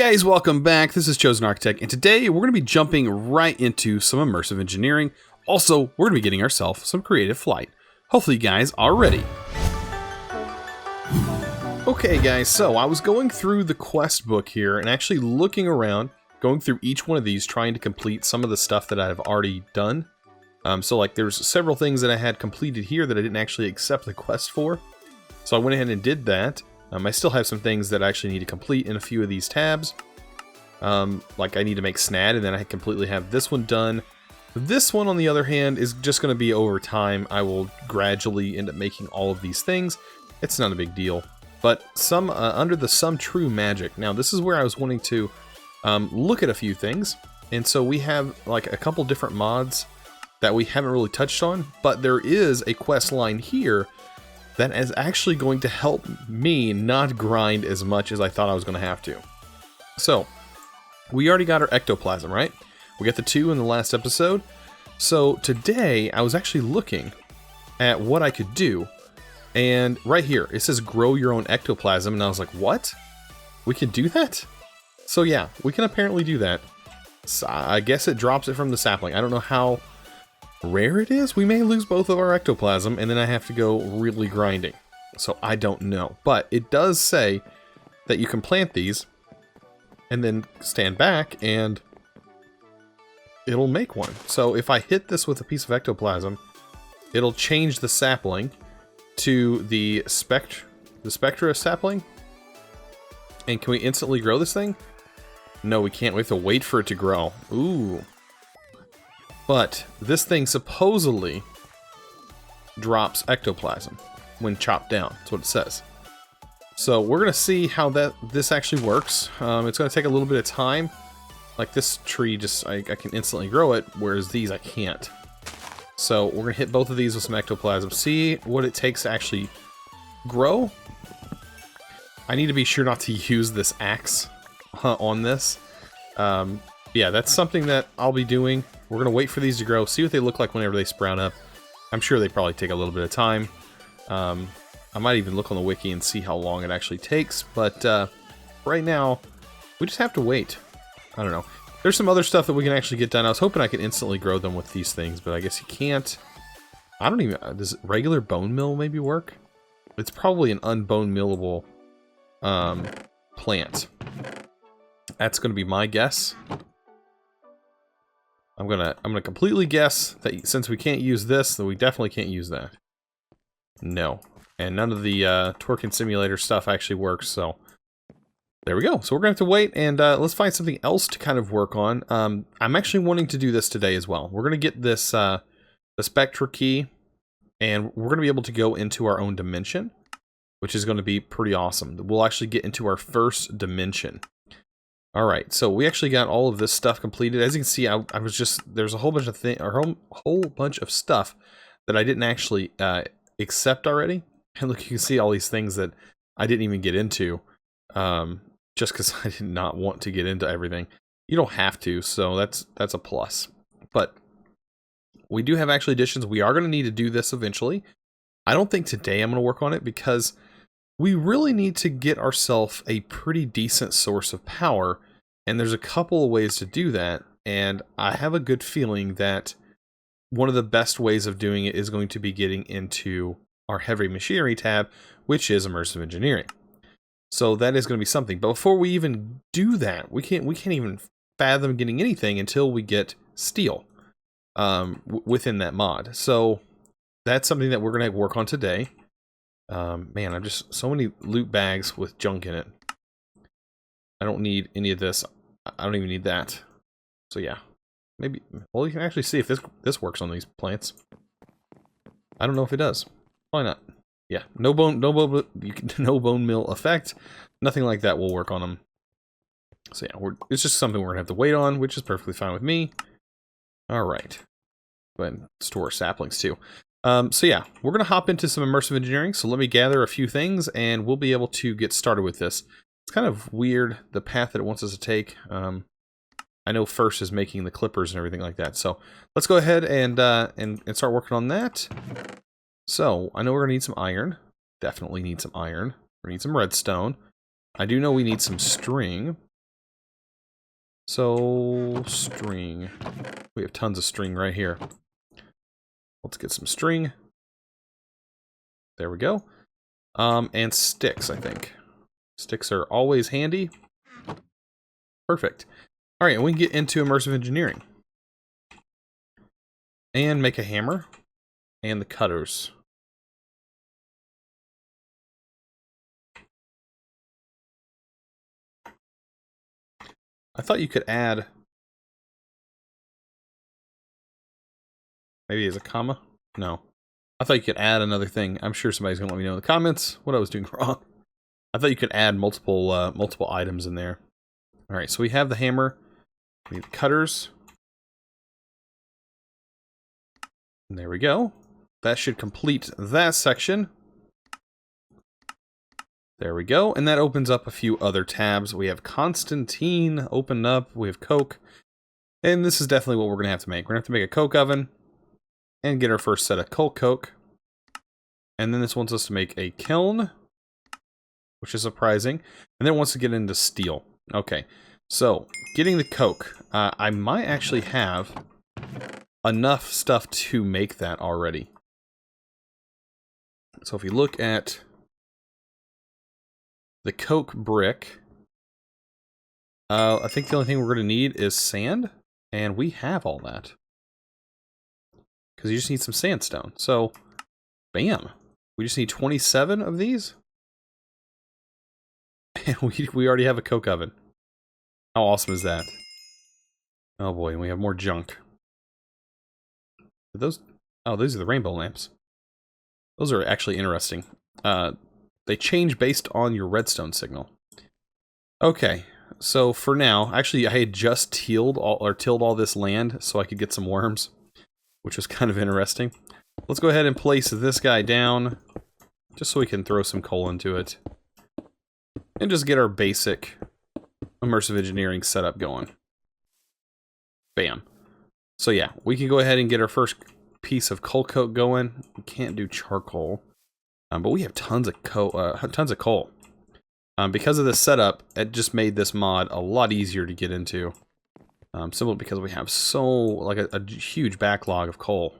guys, welcome back. This is ChosenArchitect, and today we're going to be jumping right into some immersive engineering. Also, we're going to be getting ourselves some creative flight. Hopefully you guys are ready. Okay guys, so I was going through the quest book here and actually looking around, going through each one of these, trying to complete some of the stuff that I've already done. So like there's several things that I had completed here that I didn't actually accept the quest for. So I went ahead and did that. I still have some things that I actually need to complete in a few of these tabs. Like I need to make SNAD, and then I completely have this one done. This one, on the other hand, is just going to be over time. I will gradually end up making all of these things. It's not a big deal. But some under the some true magic. Now, this is where I was wanting to look at a few things. And so we have like a couple different mods that we haven't really touched on. But there is a quest line here that is actually going to help me not grind as much as I thought I was going to have to. So, we already got our ectoplasm, right? We got the 2 in the last episode. So today, I was actually looking at what I could do. And right here, it says grow your own ectoplasm. And I was like, what? We can do that? So yeah, we can apparently do that. So I guess it drops it from the sapling. I don't know how rare it is. We may lose both of our ectoplasm and then I have to go really grinding. So I don't know. But it does say that you can plant these and then stand back and it'll make one. So if I hit this with a piece of ectoplasm, it'll change the sapling to the Spectra sapling. And can we instantly grow this thing? No, we can't. We have to wait for it to grow. Ooh. But this thing supposedly drops ectoplasm when chopped down. That's what it says. So we're going to see how this actually works. It's going to take a little bit of time. Like this tree, I can instantly grow it, whereas these I can't. So we're going to hit both of these with some ectoplasm. See what it takes to actually grow. I need to be sure not to use this axe on this. Yeah, that's something that I'll be doing. We're going to wait for these to grow, see what they look like whenever they sprout up. I'm sure they probably take a little bit of time. I might even look on the wiki and see how long it actually takes, but right now, we just have to wait. I don't know. There's some other stuff that we can actually get done. I was hoping I could instantly grow them with these things, but I guess you can't. I don't even... Does regular bone mill maybe work? It's probably an unbone millable plant. That's going to be my guess. I'm gonna completely guess that since we can't use this, then we definitely can't use that. No. And none of the twerking simulator stuff actually works, so there we go. So we're gonna have to wait, and let's find something else to kind of work on. I'm actually wanting to do this today as well. We're gonna get this the Spectra Key, and we're gonna be able to go into our own dimension, which is gonna be pretty awesome. We'll actually get into our first dimension. Alright, so we actually got all of this stuff completed. As you can see, I was just, there's a whole bunch of whole bunch of stuff that I didn't actually accept already. And look, you can see all these things that I didn't even get into, just because I did not want to get into everything. You don't have to, so that's a plus. But we do have actually additions. We are going to need to do this eventually. I don't think today I'm going to work on it because we really need to get ourselves a pretty decent source of power, and there's a couple of ways to do that, and I have a good feeling that one of the best ways of doing it is going to be getting into our heavy machinery tab, which is Immersive Engineering. So that is going to be something, but before we even do that, we can't even fathom getting anything until we get steel within that mod. So that's something that we're going to work on today. Man, I'm just so many loot bags with junk in it. I don't need any of this. I don't even need that. So yeah, maybe. Well, you can actually see if this works on these plants. I don't know if it does. Why not? Yeah, no bone mill effect. Nothing like that will work on them. So yeah, it's just something we're gonna have to wait on, which is perfectly fine with me. All right, go ahead and store saplings too. So yeah, we're going to hop into some immersive engineering. So let me gather a few things and we'll be able to get started with this. It's kind of weird, the path that it wants us to take. I know first is making the clippers and everything like that. So let's go ahead and start working on that. So I know we're going to need some iron. Definitely need some iron. We need some redstone. I do know we need some string. So, string. We have tons of string right here. Let's get some string. There we go. And sticks, I think. Sticks are always handy. Perfect. All right, and we can get into immersive engineering. And make a hammer. And the cutters. I thought you could add... Maybe as a comma? No. I thought you could add another thing. I'm sure somebody's going to let me know in the comments what I was doing wrong. I thought you could add multiple multiple items in there. Alright, so we have the hammer. We need the cutters. And there we go. That should complete that section. There we go. And that opens up a few other tabs. We have Constantine opened up. We have Coke. And this is definitely what we're going to have to make. We're going to have to make a Coke oven. And get our first set of coke. And then this wants us to make a kiln, which is surprising. And then it wants to get into steel. Okay, so getting the coke. I might actually have enough stuff to make that already. So if you look at the coke brick, I think the only thing we're going to need is sand. And we have all that. Because you just need some sandstone. So, bam. We just need 27 of these. And we already have a coke oven. How awesome is that? Oh boy, and we have more junk. Are those... Oh, those are the rainbow lamps. Those are actually interesting. They change based on your redstone signal. Okay, so for now... Actually, I had just tilled all this land so I could get some worms. Which was kind of interesting. Let's go ahead and place this guy down, just so we can throw some coal into it. And just get our basic immersive engineering setup going. Bam. So yeah, we can go ahead and get our first piece of coal coke going. We can't do charcoal, but we have tons of coal. Because of this setup, it just made this mod a lot easier to get into. Simply because we have a huge backlog of coal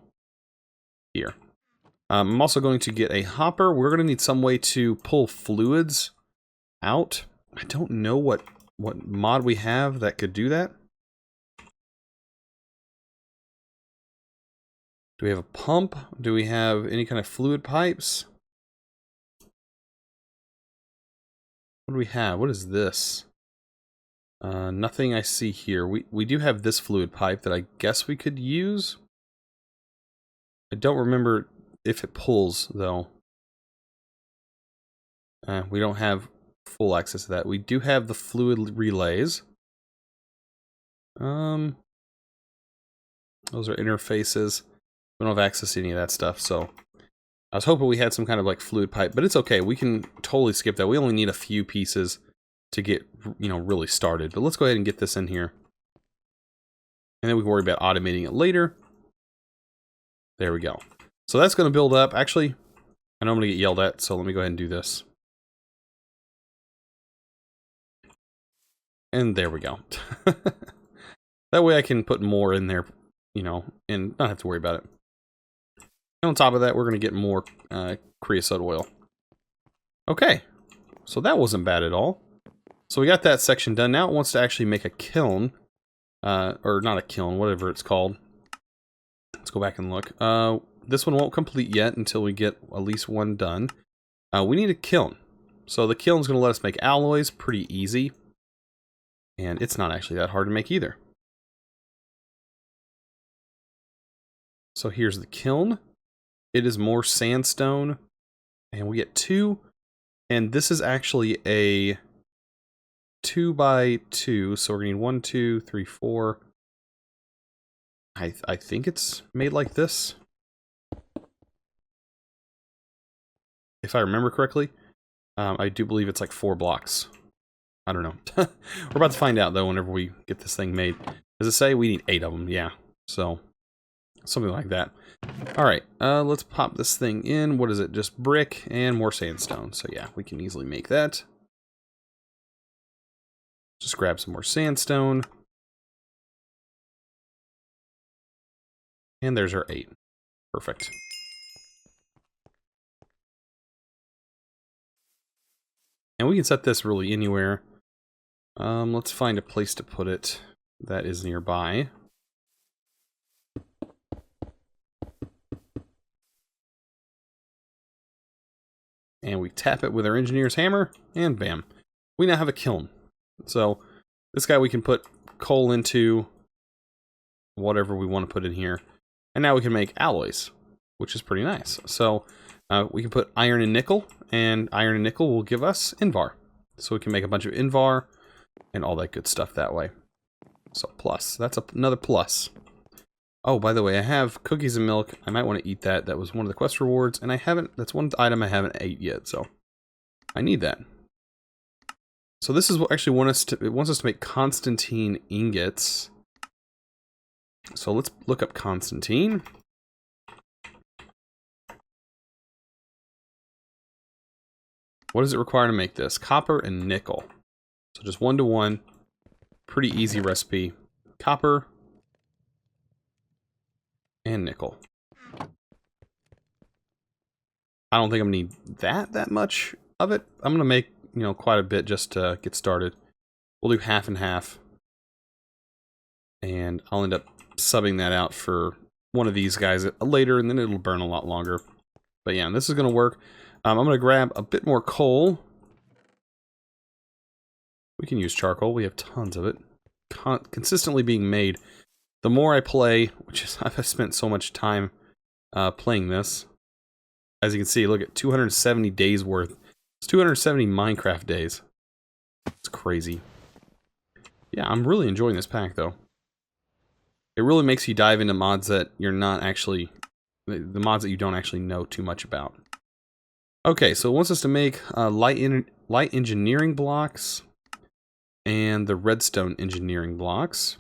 here. I'm also going to get a hopper. We're going to need some way to pull fluids out. I don't know what mod we have that could do that. Do we have a pump? Do we have any kind of fluid pipes? What do we have? What is this? Nothing I see here. We do have this fluid pipe that I guess we could use. I don't remember if it pulls, though. We don't have full access to that. We do have the fluid relays. Those are interfaces. We don't have access to any of that stuff, so... I was hoping we had some kind of, like, fluid pipe, but it's okay. We can totally skip that. We only need a few pieces to get, really started. But let's go ahead and get this in here. And then we can worry about automating it later. There we go. So that's going to build up. Actually, I know I'm going to get yelled at, so let me go ahead and do this. And there we go. That way I can put more in there, and not have to worry about it. And on top of that, we're going to get more creosote oil. Okay. So that wasn't bad at all. So we got that section done. Now it wants to actually make a kiln. Or not a kiln, whatever it's called. Let's go back and look. This one won't complete yet until we get at least one done. We need a kiln. So the kiln's going to let us make alloys pretty easy. And it's not actually that hard to make either. So here's the kiln. It is more sandstone. And we get 2. And this is actually a 2x2, so we're gonna need 1, 2, 3, 4. I think it's made like this, if I remember correctly. I do believe it's like 4 blocks. I don't know. We're about to find out though whenever we get this thing made. Does it say we need 8 of them? Yeah, so something like that. All right, let's pop this thing in. What is it? Just brick and more sandstone. So yeah, we can easily make that. Just grab some more sandstone. And there's our 8. Perfect. And we can set this really anywhere. Let's find a place to put it that is nearby. And we tap it with our engineer's hammer, and bam. We now have a kiln. So this guy we can put coal into, whatever we want to put in here. And now we can make alloys, which is pretty nice. So we can put iron and nickel will give us Invar. So we can make a bunch of Invar and all that good stuff that way. So plus, that's another plus. Oh, by the way, I have cookies and milk. I might want to eat that. That was one of the quest rewards, and that's one item I haven't ate yet, so I need that. So this is what actually it wants us to make Constantine Ingots. So let's look up Constantine. What does it require to make this? Copper and nickel. So just 1 to 1. Pretty easy recipe. Copper and nickel. I don't think I'm gonna need that much of it. I'm gonna make, quite a bit just to get started. We'll do half and half. And I'll end up subbing that out for one of these guys later, and then it'll burn a lot longer. But yeah, this is gonna work. I'm gonna grab a bit more coal. We can use charcoal. We have tons of it. Consistently being made. The more I play, which is, I've spent so much time playing this. As you can see, look at 270 days worth. It's 270 Minecraft days. It's crazy. Yeah, I'm really enjoying this pack, though. It really makes you dive into mods that you're not actually... the mods that you don't actually know too much about. Okay, so it wants us to make light engineering blocks and the redstone engineering blocks.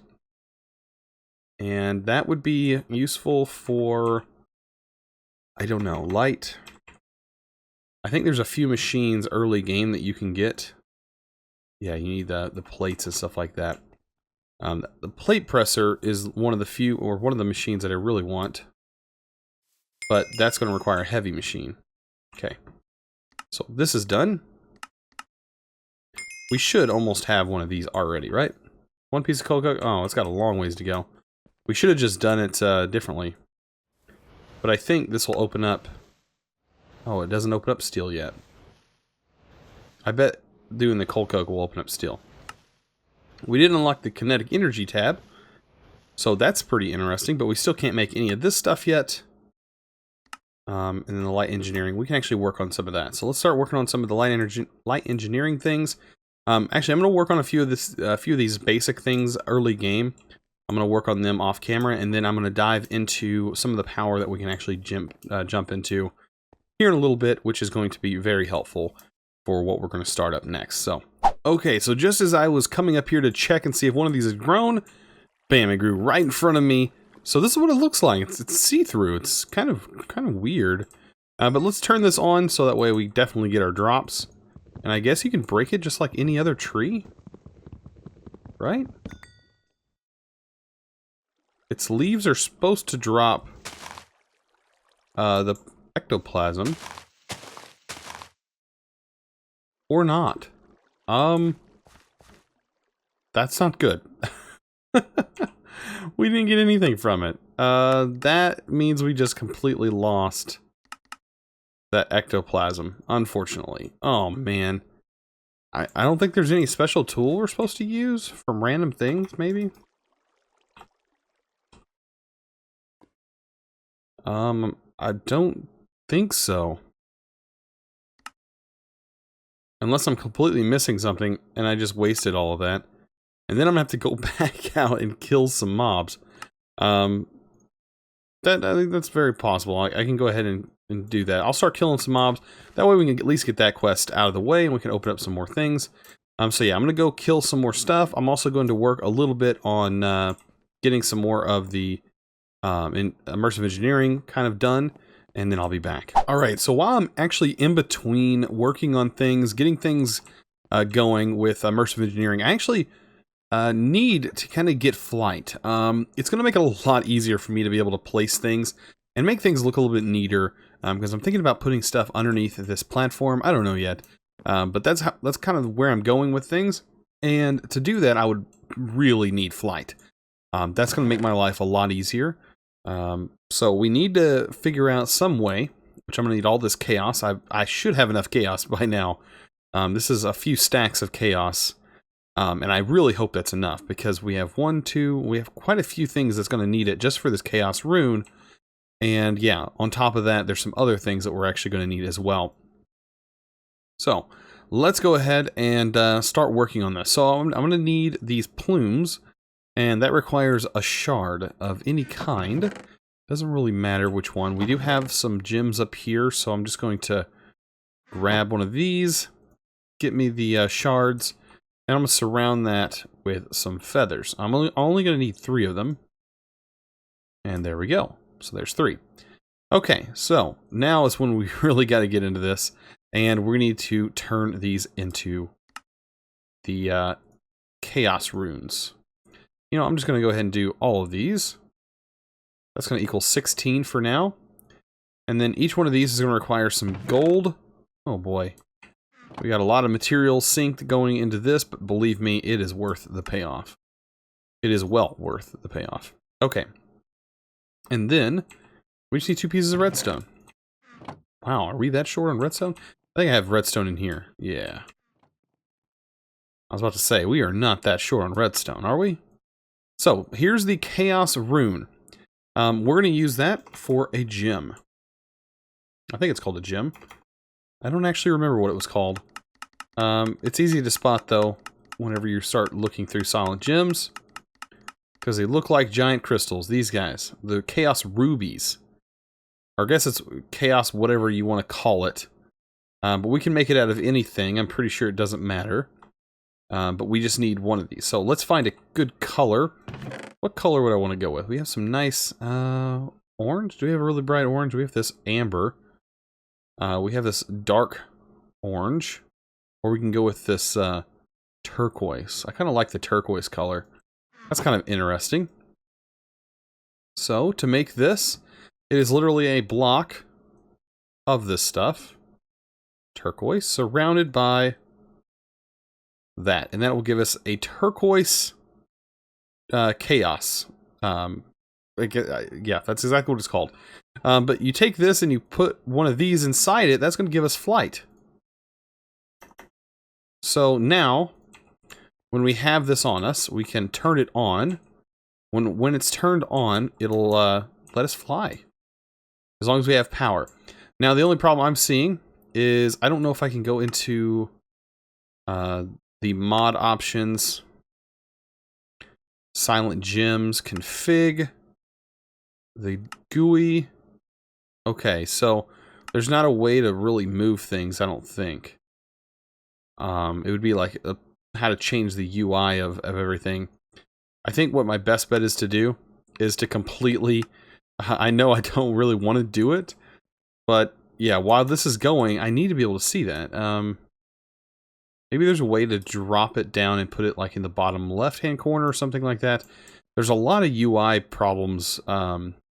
And that would be useful for, I don't know, light. I think there's a few machines early game that you can get. Yeah, you need the plates and stuff like that. The plate presser is one of the machines that I really want. But that's going to require a heavy machine. Okay. So this is done. We should almost have one of these already, right? One piece of coal coke. Oh, it's got a long ways to go. We should have just done it differently. But I think this will open up... Oh, it doesn't open up steel yet. I bet doing the coal coke will open up steel. We did unlock the kinetic energy tab. So that's pretty interesting, but we still can't make any of this stuff yet. And then the light engineering, we can actually work on some of that. So let's start working on some of the light engineering things. Actually, I'm going to work on a few of these basic things early game. I'm going to work on them off camera, and then I'm going to dive into some of the power that we can actually jump into here in a little bit, which is going to be very helpful for what we're going to start up next. So, okay, so just as I was coming up here to check and see if one of these had grown, bam, it grew right in front of me. So this is what it looks like. It's see-through. It's kind of weird. But let's turn this on so that way we definitely get our drops. And I guess you can break it just like any other tree, right? Its leaves are supposed to drop the ectoplasm. Or not. That's not good. We didn't get anything from it. That means we just completely lost that ectoplasm, unfortunately. Oh, man. I don't think there's any special tool we're supposed to use from random things, maybe? I don't think so. Unless I'm completely missing something and I just wasted all of that. And then I'm going to have to go back out and kill some mobs. I think that's very possible. I can go ahead and do that. I'll start killing some mobs. That way we can at least get that quest out of the way and we can open up some more things. So yeah, I'm going to go kill some more stuff. I'm also going to work a little bit on getting some more of the immersive engineering kind of done. And then I'll be back. Alright, so while I'm actually in between working on things, getting things going with immersive engineering, I actually need to kind of get flight. It's going to make it a lot easier for me to be able to place things and make things look a little bit neater, because I'm thinking about putting stuff underneath this platform. I don't know yet, but that's kind of where I'm going with things. And to do that, I would really need flight. That's going to make my life a lot easier. So we need to figure out some way, which I'm going to need all this chaos. I should have enough chaos by now. This is a few stacks of chaos. And I really hope that's enough, because we have we have quite a few things that's going to need it just for this chaos rune. And yeah, on top of that, there's some other things that we're actually going to need as well. So let's go ahead and start working on this. So I'm going to need these plumes, and that requires a shard of any kind. Doesn't really matter which one. We do have some gems up here, so I'm just going to grab one of these, get me the shards, and I'm going to surround that with some feathers. I'm only going to need 3 of them. And there we go. So there's 3. Okay, so now is when we really got to get into this. And we need to turn these into the chaos runes. You know, I'm just going to go ahead and do all of these. That's going to equal 16 for now. And then each one of these is going to require some gold. Oh boy. We got a lot of material synced going into this, but believe me, it is worth the payoff. It is well worth the payoff. Okay. And then we just need 2 pieces of redstone. Wow, are we that short on redstone? I think I have redstone in here. Yeah. I was about to say, we are not that short on redstone, are we? So, here's the Chaos Rune. We're going to use that for a gem. I think it's called a gem. I don't actually remember what it was called. It's easy to spot, though, whenever you start looking through Silent Gems. Because they look like giant crystals, these guys. The Chaos Rubies. Or I guess it's Chaos whatever you want to call it. But we can make it out of anything. I'm pretty sure it doesn't matter. But we just need one of these. So let's find a good color. What color would I want to go with? We have some nice orange. Do we have a really bright orange? We have this amber. We have this dark orange. Or we can go with this turquoise. I kind of like the turquoise color. That's kind of interesting. So, to make this, it is literally a block of this stuff. Turquoise, surrounded by that. And that will give us a turquoise chaos. Yeah, that's exactly what it's called. But you take this and you put one of these inside it, that's going to give us flight. So now, when we have this on us, we can turn it on. When it's turned on, it'll let us fly. As long as we have power. Now, the only problem I'm seeing is I don't know if I can go into the mod options, Silent Gems, config, the GUI. Okay, so there's not a way to really move things, I don't think. It would be like how to change the UI of everything. I think what my best bet is to do is to completely... I know I don't really want to do it, but yeah, while this is going, I need to be able to see that. Maybe there's a way to drop it down and put it like in the bottom left-hand corner or something like that. There's a lot of UI problems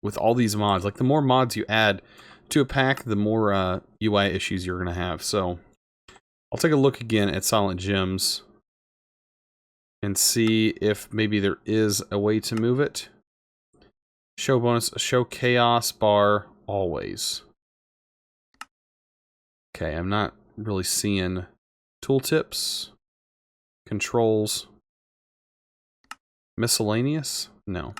with all these mods. Like, the more mods you add to a pack, the more UI issues you're going to have. So, I'll take a look again at Silent Gems and see if maybe there is a way to move it. Show bonus, show chaos bar, always. Okay, I'm not really seeing tooltips, controls, miscellaneous? No.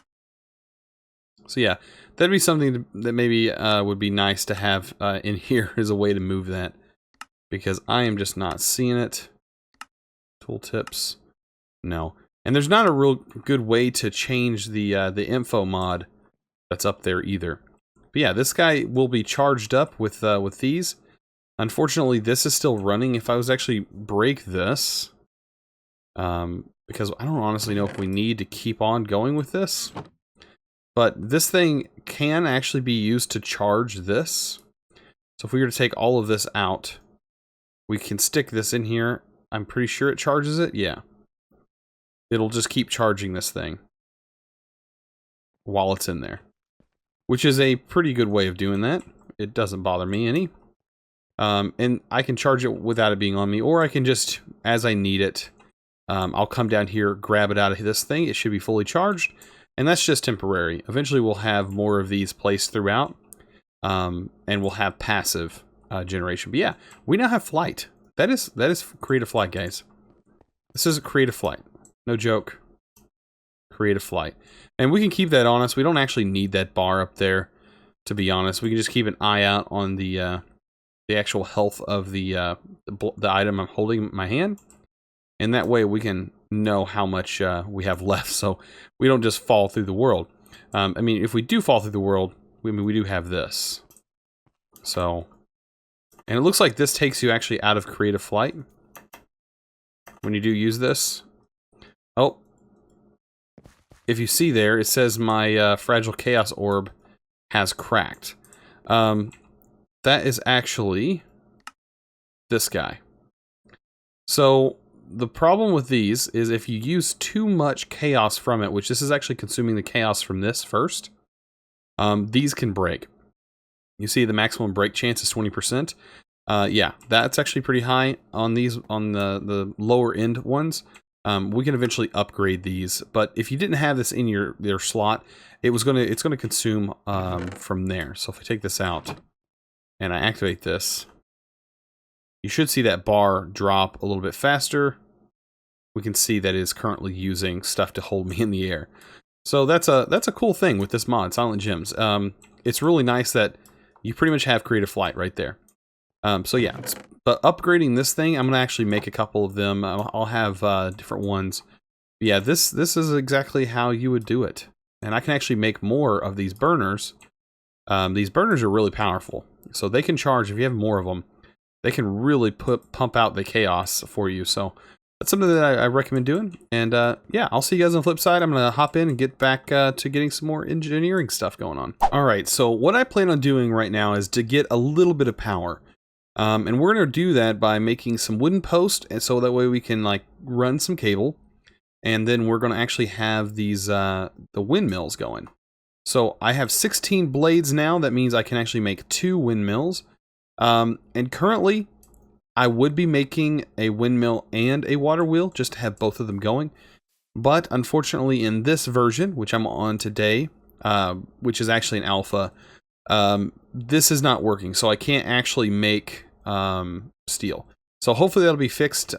So yeah, that'd be something that maybe would be nice to have in here as a way to move that. Because I am just not seeing it. Tooltips. No. And there's not a real good way to change the info mod that's up there either. But yeah, this guy will be charged up with these. Unfortunately, this is still running. If I was actually break this, because I don't honestly know if we need to keep on going with this. But this thing can actually be used to charge this. So if we were to take all of this out, we can stick this in here. I'm pretty sure it charges it. Yeah. it'll just keep charging this thing while it's in there, which is a pretty good way of doing that. It doesn't bother me any. And I can charge it without it being on me, or I can just, as I need it, I'll come down here, grab it out of this thing. It should be fully charged, and that's just temporary. Eventually we'll have more of these placed throughout, and we'll have passive generation. But yeah, we now have flight. That is creative flight, guys. This is a creative flight. No joke. Creative flight. And we can keep that on us. We don't actually need that bar up there, to be honest. We can just keep an eye out on the actual health of the item I'm holding in my hand. And that way we can know how much we have left, so we don't just fall through the world. I mean, if we do fall through the world, we do have this. So, and it looks like this takes you actually out of creative flight when you do use this. Oh, if you see there, it says my fragile Chaos Orb has cracked. That is actually this guy. So the problem with these is if you use too much chaos from it, which this is actually consuming the chaos from this first, these can break. You see the maximum break chance is 20%. Yeah, that's actually pretty high on these, on the lower end ones. We can eventually upgrade these, but if you didn't have this in your slot, it's gonna consume from there. So if I take this out and I activate this, you should see that bar drop a little bit faster. We can see that it is currently using stuff to hold me in the air. So that's a cool thing with this mod, Silent Gems. It's really nice that you pretty much have creative flight right there. So yeah, but upgrading this thing, I'm gonna actually make a couple of them. I'll have different ones. But yeah, this is exactly how you would do it. And I can actually make more of these burners. These burners are really powerful, so they can charge if you have more of them. They can really pump out the chaos for you. So that's something that I recommend doing. And yeah, I'll see you guys on the flip side. I'm going to hop in and get back to getting some more engineering stuff going on. All right, so what I plan on doing right now is to get a little bit of power. And we're going to do that by making some wooden posts, and so that way we can like run some cable. And then we're going to actually have these the windmills going. So I have 16 blades now. That means I can actually make 2 windmills. And currently, I would be making a windmill and a water wheel just to have both of them going. But unfortunately, in this version, which I'm on today, which is actually an alpha, this is not working. So I can't actually make steel. So hopefully that'll be fixed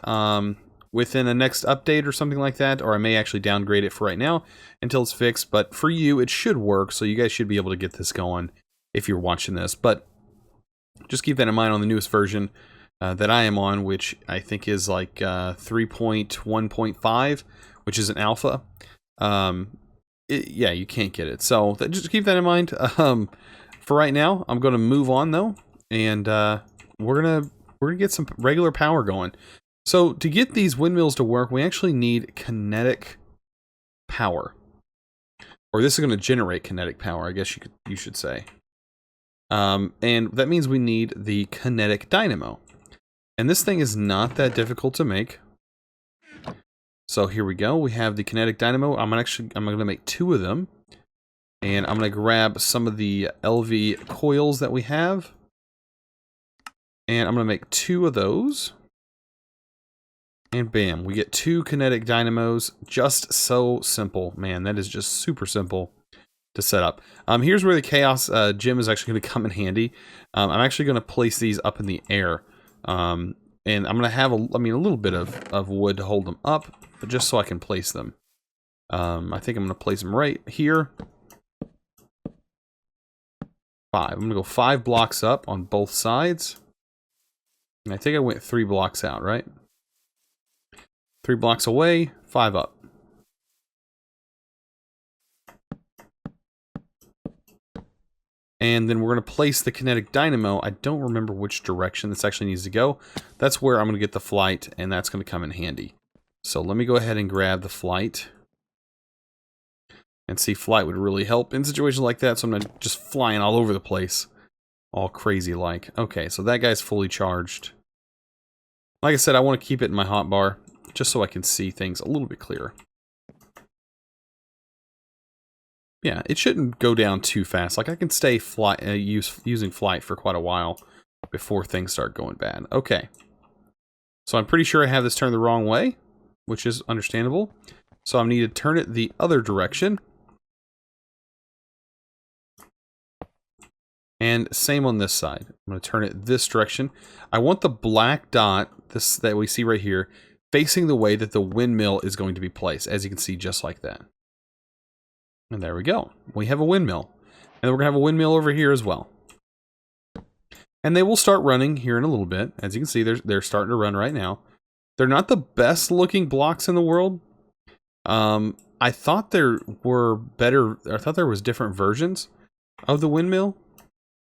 within a next update or something like that. Or I may actually downgrade it for right now until it's fixed. But for you, it should work. So you guys should be able to get this going if you're watching this. But just keep that in mind on the newest version that I am on, which I think is like 3.1.5, which is an alpha. Yeah, you can't get it. So just keep that in mind. For right now, I'm going to move on though, and we're gonna get some regular power going. So to get these windmills to work, we actually need kinetic power, or this is going to generate kinetic power, I guess you should say. And that means we need the Kinetic Dynamo. And this thing is not that difficult to make. So here we go. We have the Kinetic Dynamo. I'm going to make 2 of them. And I'm going to grab some of the LV coils that we have. And I'm going to make 2 of those. And bam, we get 2 Kinetic Dynamos. Just so simple. Man, that is just super simple to set up. Here's where the Chaos Gem is actually going to come in handy. I'm actually going to place these up in the air. And I'm going to have a little bit of wood to hold them up, but just so I can place them. I think I'm going to place them right here. 5. I'm going to go 5 blocks up on both sides. And I think I went 3 blocks out, right? 3 blocks away, 5 up. And then we're going to place the Kinetic Dynamo. I don't remember which direction this actually needs to go. That's where I'm going to get the flight, and that's going to come in handy. So let me go ahead and grab the flight. And see, flight would really help in situations like that, so I'm not just flying all over the place. All crazy like. Okay, so that guy's fully charged. Like I said, I want to keep it in my hotbar, just so I can see things a little bit clearer. Yeah, it shouldn't go down too fast. Like I can stay using flight for quite a while before things start going bad. Okay. So I'm pretty sure I have this turned the wrong way, which is understandable. So I need to turn it the other direction. And same on this side. I'm going to turn it this direction. I want the black dot, this that we see right here, facing the way that the windmill is going to be placed. As you can see, just like that. And there we go. We have a windmill. And then we're going to have a windmill over here as well. And they will start running here in a little bit. As you can see, they're starting to run right now. They're not the best looking blocks in the world. I thought there were better, I thought there was different versions of the windmill.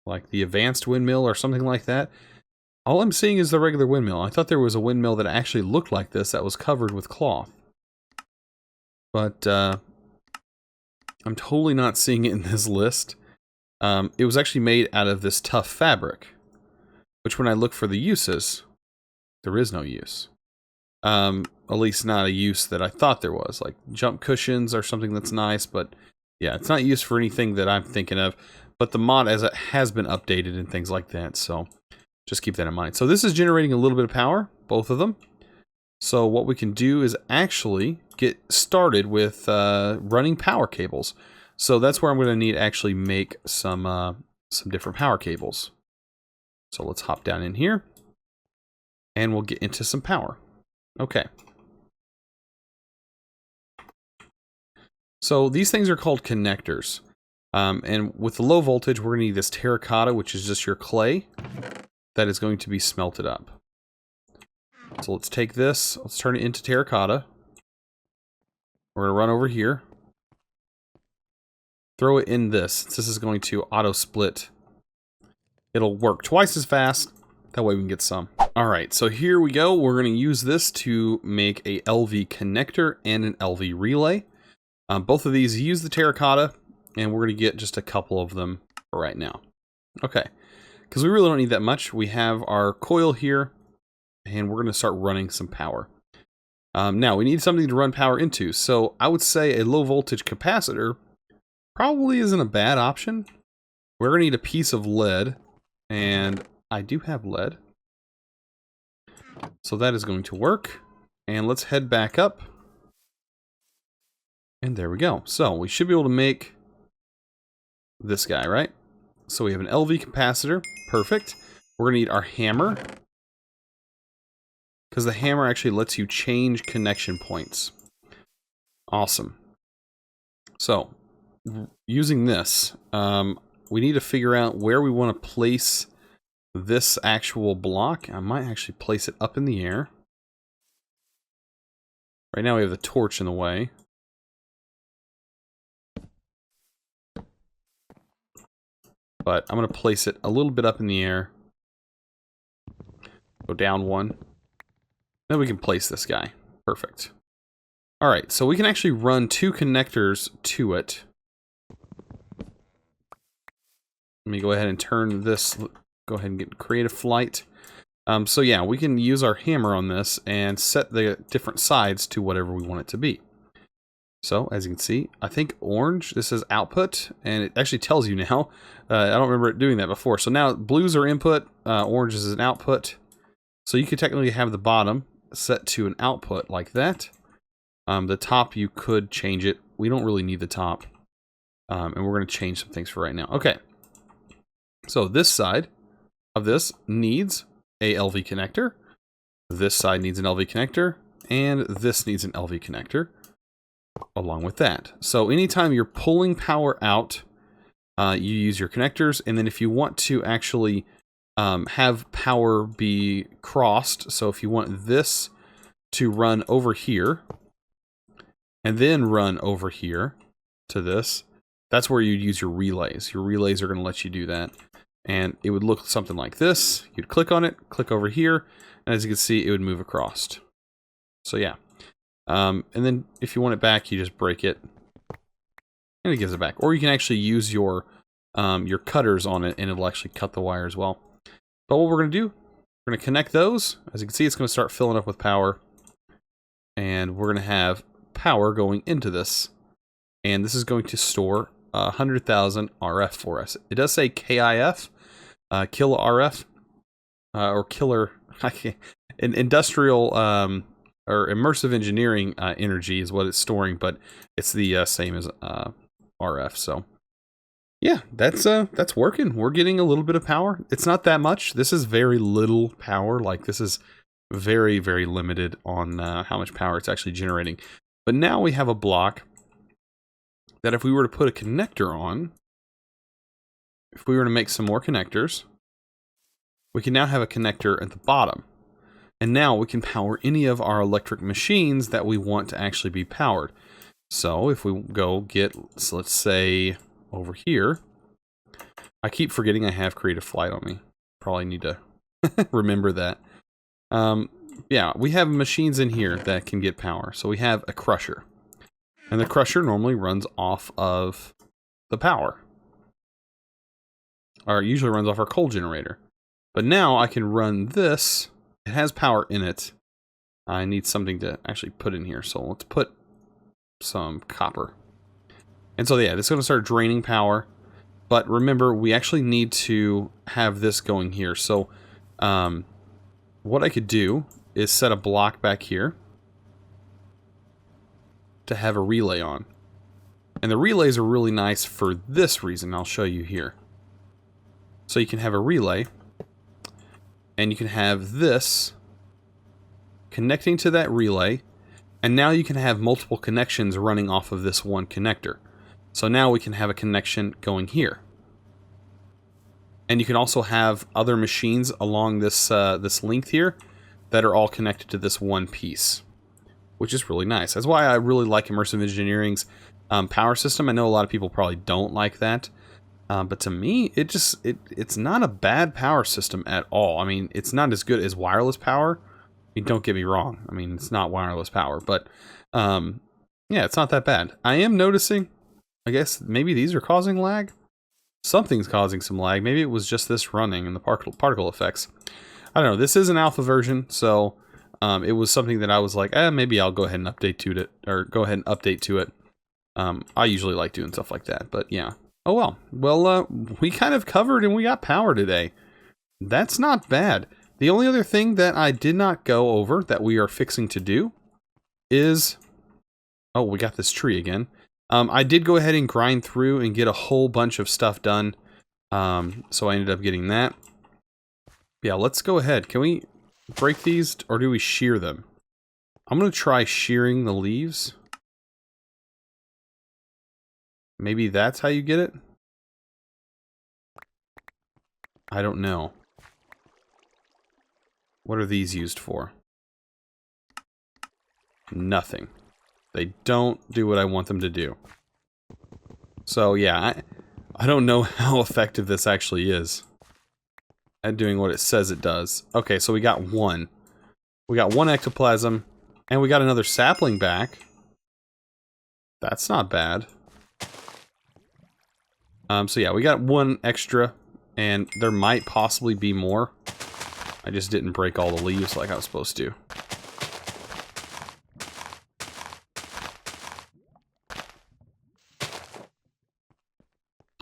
Like the advanced windmill or something like that. All I'm seeing is the regular windmill. I thought there was a windmill that actually looked like this that was covered with cloth. But I'm totally not seeing it in this list. It was actually made out of this tough fabric. Which when I look for the uses, there is no use. At least not a use that I thought there was. Like jump cushions or something that's nice. But yeah, it's not used for anything that I'm thinking of. But the mod as it has been updated and things like that, so just keep that in mind. So this is generating a little bit of power, both of them. So what we can do is actually get started with running power cables. So that's where I'm going to need to actually make some different power cables. So let's hop down in here, and we'll get into some power. Okay. So these things are called connectors. And with the low voltage, we're going to need this terracotta, which is just your clay that is going to be smelted up. So let's take this, let's turn it into terracotta. We're going to run over here. Throw it in this. This is going to auto split. It'll work twice as fast. That way we can get some. Alright, so here we go. We're going to use this to make a LV connector and an LV relay. Both of these use the terracotta. And we're going to get just a couple of them for right now. Okay. Because we really don't need that much. We have our coil here. And we're going to start running some power. Now, we need something to run power into. So I would say a low voltage capacitor probably isn't a bad option. We're going to need a piece of lead. And I do have lead. So that is going to work. And let's head back up. And there we go. So we should be able to make this guy, right? So we have an LV capacitor. Perfect. We're going to need our hammer. Because the hammer actually lets you change connection points. Awesome. So, using this, we need to figure out where we want to place this actual block. I might actually place it up in the air. Right now we have the torch in the way. But I'm going to place it a little bit up in the air. Go down one. Then we can place this guy. Perfect. Alright, so we can actually run two connectors to it. Let me go ahead and turn this. Go ahead and get creative flight. So yeah, we can use our hammer on this and set the different sides to whatever we want it to be. So, as you can see, I think orange, this is output, and it actually tells you now. I don't remember it doing that before. So now blues are input, orange is an output. So you could technically have the bottom set to an output like that. The top, you could change it. We don't really need the top. And we're going to change some things for right now. Okay. So this side of this needs a LV connector. This side needs an LV connector. And this needs an LV connector along with that. So anytime you're pulling power out, you use your connectors. And then if you want to actually have power be crossed, so if you want this to run over here and then run over here to this, that's where you'd use your relays. Your relays are going to let you do that. And it would look something like this. You'd click on it, click over here, and as you can see, it would move across. So yeah. And then if you want it back, you just break it, and it gives it back. Or you can actually use your cutters on it, and it'll actually cut the wire as well. But what we're going to do, we're going to connect those. As you can see, it's going to start filling up with power. And we're going to have power going into this. And this is going to store 100,000 RF for us. It does say KIF, kill RF, or killer, industrial, or immersive engineering energy is what it's storing, but it's the same as RF. So yeah, that's working. We're getting a little bit of power. It's not that much. This is very little power. Like, this is very, very limited on how much power it's actually generating. But now we have a block that if we were to put a connector on, if we were to make some more connectors, we can now have a connector at the bottom. And now we can power any of our electric machines that we want to actually be powered. So if we go get, so let's say over here, I keep forgetting I have Creative Flight on me. Probably need to remember that. Yeah, we have machines in here that can get power. So we have a crusher. And the crusher normally runs off of the power. Or it usually runs off our coal generator. But now I can run this. It has power in it. I need something to actually put in here. So let's put some copper. And so yeah, this is going to start draining power. But remember, we actually need to have this going here. So what I could do is set a block back here to have a relay on. And the relays are really nice for this reason. I'll show you here. So you can have a relay, and you can have this connecting to that relay, and now you can have multiple connections running off of this one connector. So now we can have a connection going here. And you can also have other machines along this this length here that are all connected to this one piece, which is really nice. That's why I really like Immersive Engineering's power system. I know a lot of people probably don't like that. But to me, it's not a bad power system at all. I mean, it's not as good as wireless power. I mean, don't get me wrong. I mean, it's not wireless power, but yeah, it's not that bad. I am noticing, I guess maybe these are causing lag. Something's causing some lag. Maybe it was just this running and the particle effects. I don't know. This is an alpha version, so it was something that I was like, maybe I'll go ahead and update to it, or go ahead and update to it. I usually like doing stuff like that, but yeah. Oh well. Well, we kind of covered and we got power today. That's not bad. The only other thing that I did not go over that we are fixing to do is... Oh, we got this tree again. I did go ahead and grind through and get a whole bunch of stuff done. So I ended up getting that. Yeah, let's go ahead. Can we break these, or do we shear them? I'm going to try shearing the leaves. Maybe that's how you get it? I don't know. What are these used for? Nothing. They don't do what I want them to do. So yeah, I don't know how effective this actually is at doing what it says it does. Okay, so we got one. We got one ectoplasm, and we got another sapling back. That's not bad. So yeah, we got one extra, and there might possibly be more. I just didn't break all the leaves like I was supposed to.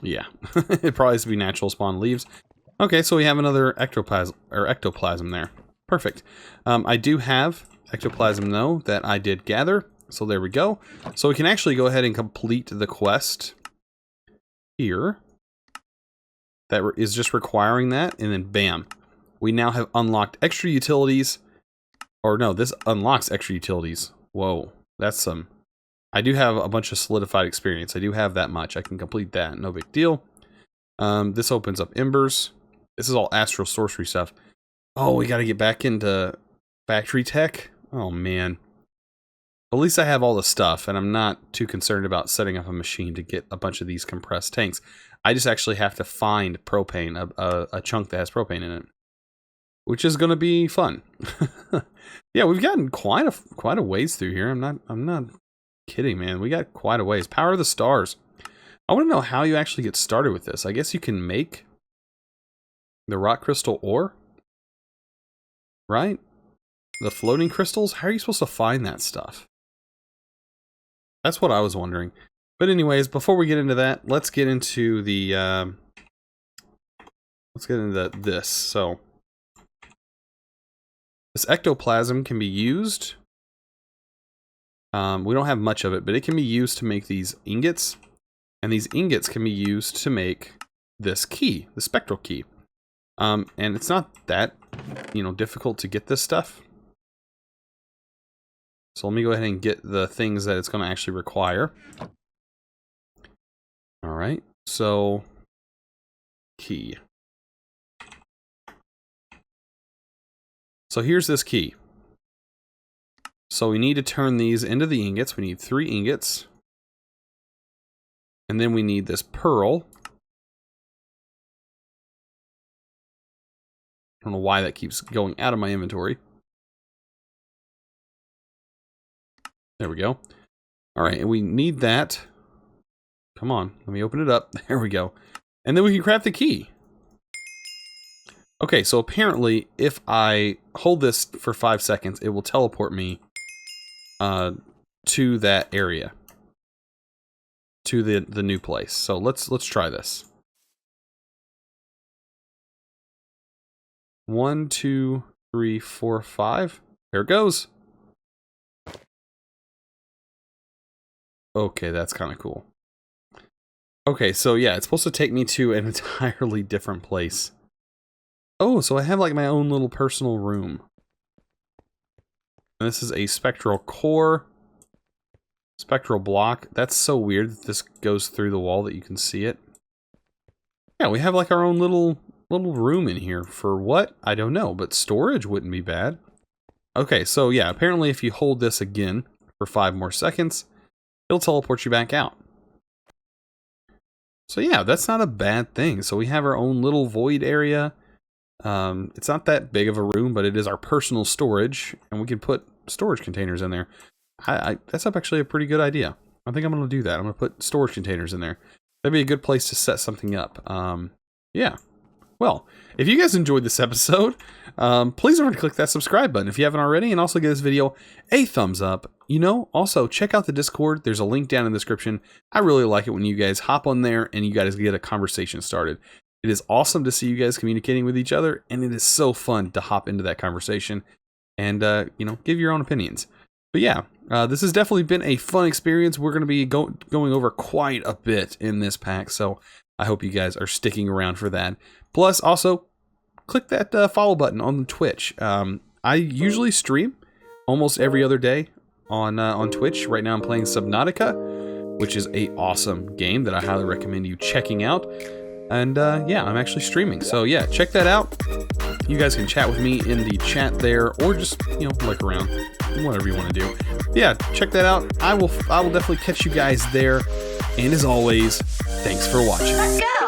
Yeah, it probably has to be natural spawn leaves. Okay, so we have another ectoplasm there. Perfect. I do have ectoplasm though that I did gather, so there we go. So we can actually go ahead and complete the quest here. That is just requiring that, and then bam, we now have unlocked extra utilities. Or no, this unlocks extra utilities. Whoa, that's some... I do have a bunch of solidified experience. I do have that much. I can complete that, no big deal. This opens up embers. This is all astral sorcery stuff. Oh, we got to get back into factory tech? Oh, man. At least I have all the stuff, and I'm not too concerned about setting up a machine to get a bunch of these compressed tanks. I just actually have to find propane, a chunk that has propane in it, which is going to be fun. Yeah, we've gotten quite a ways through here. I'm not kidding, man. We got quite a ways. Power of the stars. I want to know how you actually get started with this. I guess you can make the rock crystal ore, right? The floating crystals. How are you supposed to find that stuff? That's what I was wondering. But anyways, before we get into that, let's get into the this. So this ectoplasm can be used. We don't have much of it, but it can be used to make these ingots, and these ingots can be used to make this key, the Spectral Key. And it's not that, difficult to get this stuff. So let me go ahead and get the things that it's going to actually require. All right, so key. So here's this key. So we need to turn these into the ingots. We need 3 ingots. And then we need this pearl. I don't know why that keeps going out of my inventory. There we go. All right, and we need that. Come on, let me open it up. There we go. And then we can craft the key. Okay, so apparently if I hold this for 5 seconds, it will teleport me to that area. To the new place. So let's try this. 1, 2, 3, 4, 5. There it goes. Okay, that's kind of cool. Okay, so yeah, it's supposed to take me to an entirely different place. Oh, so I have like my own little personal room. And this is a spectral core. Spectral block. That's so weird that this goes through the wall that you can see it. Yeah, we have like our own little room in here. For what? I don't know, but storage wouldn't be bad. Okay, so yeah, apparently if you hold this again for 5 more seconds, it'll teleport you back out. So yeah, that's not a bad thing. So we have our own little void area. It's not that big of a room, but it is our personal storage, and we can put storage containers in there. That's actually a pretty good idea. I think I'm going to do that. I'm going to put storage containers in there. That'd be a good place to set something up. Yeah. Well, if you guys enjoyed this episode, please remember to click that subscribe button if you haven't already, and also give this video a thumbs up. Also check out the Discord. There's a link down in the description. I really like it when you guys hop on there and you guys get a conversation started. It is awesome to see you guys communicating with each other, and it is so fun to hop into that conversation and, give your own opinions. But yeah, this has definitely been a fun experience. We're going to be going over quite a bit in this pack, so I hope you guys are sticking around for that. Plus, also, click that follow button on Twitch. I usually stream almost every other day on Twitch. Right now I'm playing Subnautica, which is an awesome game that I highly recommend you checking out. And yeah, I'm actually streaming. So yeah, check that out. You guys can chat with me in the chat there, or just, look around, whatever you want to do. Yeah, check that out. I will definitely catch you guys there. And as always, thanks for watching. Let's go!